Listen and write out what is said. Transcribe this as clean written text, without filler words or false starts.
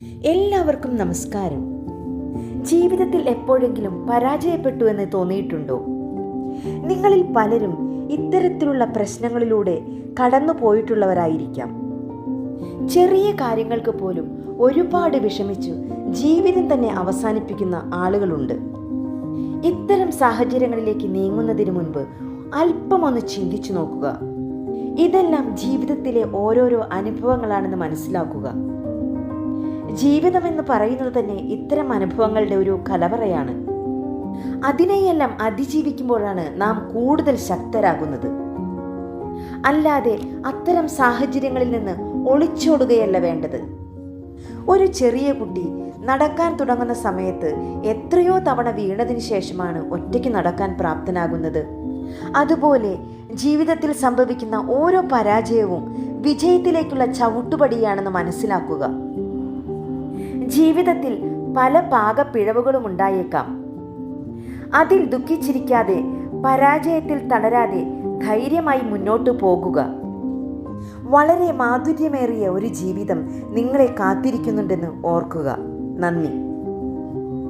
എല്ലാവർക്കും നമസ്കാരം. ജീവിതത്തിൽ എപ്പോഴെങ്കിലും പരാജയപ്പെട്ടു എന്ന് തോന്നിയിട്ടുണ്ടോ? നിങ്ങളിൽ പലരും ഇത്തരത്തിലുള്ള പ്രശ്നങ്ങളിലൂടെ കടന്നു പോയിട്ടുള്ളവരായിരിക്കാം. ചെറിയ കാര്യങ്ങൾക്ക് പോലും ഒരുപാട് വിഷമിച്ചു ജീവിതം തന്നെ അവസാനിപ്പിക്കുന്ന ആളുകളുണ്ട്. ഇത്തരം സാഹചര്യങ്ങളിലേക്ക് നീങ്ങുന്നതിന് മുൻപ് അല്പമൊന്ന് ചിന്തിച്ചു നോക്കുക. ഇതെല്ലാം ജീവിതത്തിലെ ഓരോരോ അനുഭവങ്ങളാണെന്ന് മനസ്സിലാക്കുക. ജീവിതമെന്ന് പറയുന്നത് തന്നെ ഇത്തരം അനുഭവങ്ങളുടെ ഒരു കലവറയാണ്. അതിനെയെല്ലാം അതിജീവിക്കുമ്പോഴാണ് നാം കൂടുതൽ ശക്തരാകുന്നത്. അല്ലാതെ അത്തരം സാഹചര്യങ്ങളിൽ നിന്ന് ഒളിച്ചോടുകയല്ല വേണ്ടത്. ഒരു ചെറിയ കുട്ടി നടക്കാൻ തുടങ്ങുന്ന സമയത്ത് എത്രയോ തവണ വീണതിന് ശേഷമാണ് ഒറ്റയ്ക്ക് നടക്കാൻ പ്രാപ്തനാകുന്നത്. അതുപോലെ ജീവിതത്തിൽ സംഭവിക്കുന്ന ഓരോ പരാജയവും വിജയത്തിലേക്കുള്ള ചവിട്ടുപടിയാണെന്ന് മനസ്സിലാക്കുക. ജീവിതത്തിൽ പല പാകപ്പിഴവുകളും ഉണ്ടായേക്കാം. അതിൽ ദുഃഖിച്ചിരിക്കാതെ, പരാജയത്തിൽ തളരാതെ ധൈര്യമായി മുന്നോട്ടു പോകുക. വളരെ മാധുര്യമേറിയ ഒരു ജീവിതം നിങ്ങളെ കാത്തിരിക്കുന്നുണ്ടെന്ന് ഓർക്കുക. നന്ദി.